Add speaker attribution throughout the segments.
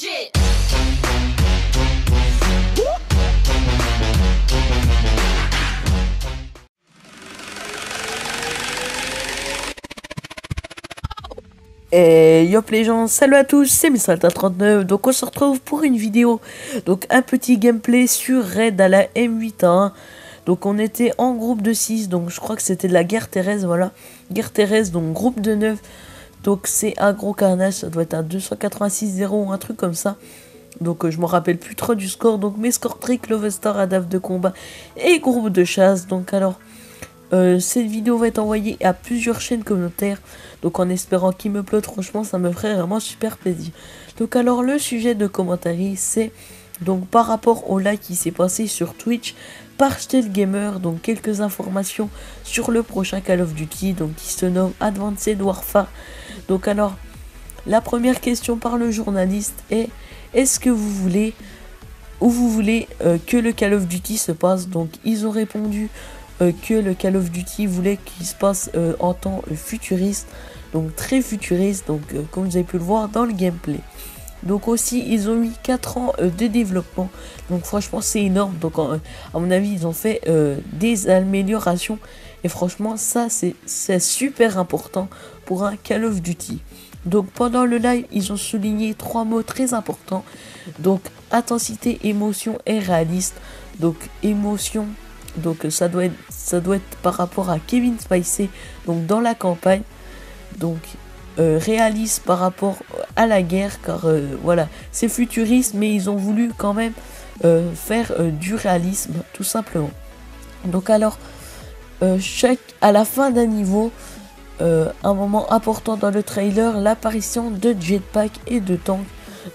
Speaker 1: legit.
Speaker 2: Et yop les gens, salut à tous, c'est Mistral39, donc on se retrouve pour une vidéo, donc un petit gameplay sur Raid à la M8A1, donc on était en groupe de 6, donc je crois que c'était de la guerre terrestre, voilà, guerre terrestre, donc groupe de 9, donc c'est un gros carnage, ça doit être un 286-0 ou un truc comme ça, donc je me rappelle plus trop du score, donc mes scores trick, Lovestar, Adaf de combat et groupe de chasse, donc alors... cette vidéo va être envoyée à plusieurs chaînes communautaires, donc en espérant qu'il me upload, franchement ça me ferait vraiment super plaisir. Donc alors le sujet de commentaire c'est donc par rapport au live qui s'est passé sur Twitch par Stealth Gamer, donc quelques informations sur le prochain Call of Duty, donc qui se nomme Advanced Warfare. Donc alors la première question par le journaliste est: est-ce que vous voulez que le Call of Duty se passe? Donc ils ont répondu que le Call of Duty voulait qu'il se passe en temps futuriste, donc très futuriste, donc comme vous avez pu le voir dans le gameplay. Donc aussi ils ont mis 4 ans de développement, donc franchement c'est énorme, donc à mon avis ils ont fait des améliorations et franchement ça c'est super important pour un Call of Duty. Donc pendant le live ils ont souligné 3 mots très importants, donc intensité, émotion et réaliste. Donc émotion, donc ça doit être par rapport à Kevin Spacey, donc dans la campagne, donc réaliste par rapport à la guerre, car voilà c'est futuriste mais ils ont voulu quand même faire du réalisme tout simplement. Donc alors à la fin d'un niveau, un moment important dans le trailer, l'apparition de jetpack et de tanks.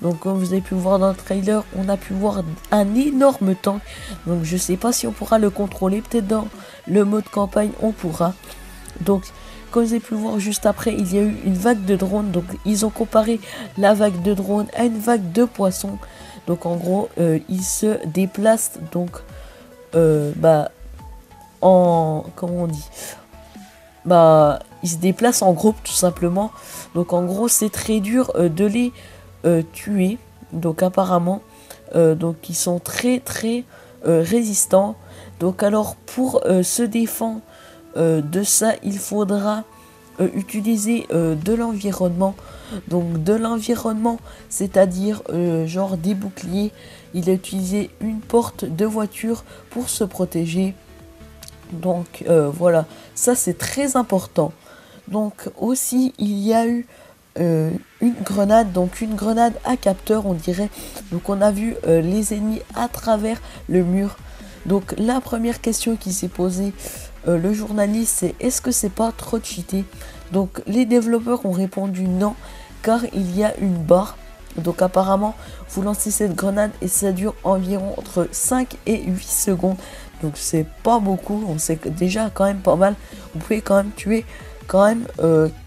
Speaker 2: Donc comme vous avez pu voir dans le trailer, on a pu voir un énorme tank. Donc je sais pas si on pourra le contrôler, peut-être dans le mode campagne on pourra. Donc comme vous avez pu voir juste après, il y a eu une vague de drones. Donc ils ont comparé la vague de drones à une vague de poissons. Donc en gros ils se déplacent donc comment on dit, ils se déplacent en groupe tout simplement. Donc en gros c'est très dur de les tuer, donc apparemment donc ils sont très résistants. Donc alors pour se défendre de ça, il faudra utiliser de l'environnement. Donc de l'environnement, c'est-à-dire genre des boucliers. Il a utilisé une porte de voiture pour se protéger. Donc voilà, ça c'est très important. Donc aussi il y a eu une grenade, donc une grenade à capteur on dirait. Donc on a vu les ennemis à travers le mur. Donc la première question qui s'est posée le journaliste, c'est: est-ce que c'est pas trop cheaté? Donc les développeurs ont répondu non, car il y a une barre. Donc apparemment vous lancez cette grenade et ça dure environ entre 5 et 8 secondes. Donc c'est pas beaucoup, on sait que déjà quand même pas mal. Vous pouvez quand même tuer quand même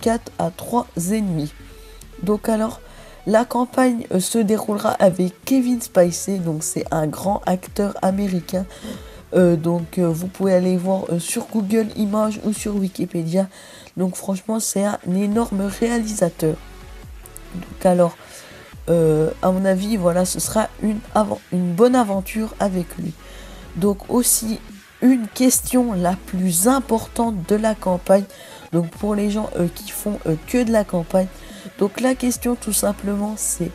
Speaker 2: 4 à 3 ennemis. Donc alors la campagne se déroulera avec Kevin Spacey, donc c'est un grand acteur américain. Donc vous pouvez aller voir sur Google Images ou sur Wikipédia. Donc franchement c'est un énorme réalisateur. Donc alors à mon avis voilà, ce sera une bonne aventure avec lui. Donc aussi une question la plus importante de la campagne, donc pour les gens qui font que de la campagne. Donc la question tout simplement c'est: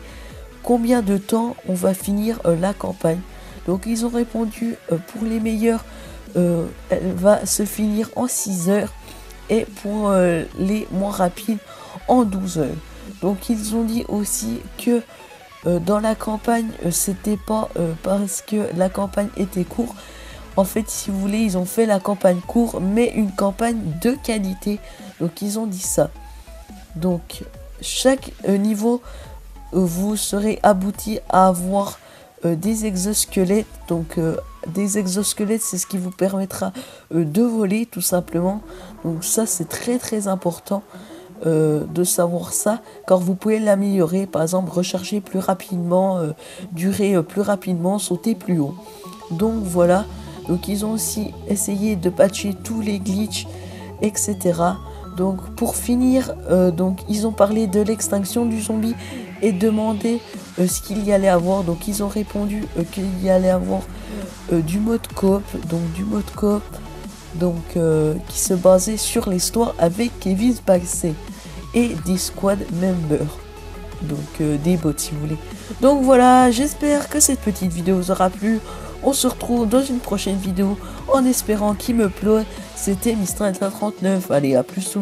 Speaker 2: combien de temps on va finir la campagne? Donc ils ont répondu pour les meilleurs elle va se finir en 6 heures, et pour les moins rapides en 12 heures. Donc ils ont dit aussi que dans la campagne c'était pas parce que la campagne était courte. En fait si vous voulez, ils ont fait la campagne courte mais une campagne de qualité. Donc ils ont dit ça. Donc chaque niveau vous serez abouti à avoir des exosquelettes. Donc des exosquelettes, c'est ce qui vous permettra de voler tout simplement. Donc ça c'est très important de savoir ça, car vous pouvez l'améliorer, par exemple recharger plus rapidement, durer plus rapidement, sauter plus haut. Donc voilà, donc ils ont aussi essayé de patcher tous les glitches, etc. Donc pour finir, donc ils ont parlé de l'extinction du zombie et demandé ce qu'il y allait avoir. Donc ils ont répondu qu'il y allait avoir du mode coop, qui se basait sur l'histoire avec Kevin Spacey et des squad members, donc des bots si vous voulez. Donc voilà, j'espère que cette petite vidéo vous aura plu. On se retrouve dans une prochaine vidéo en espérant qu'il me plaît. C'était Mr. 39. Allez, à plus.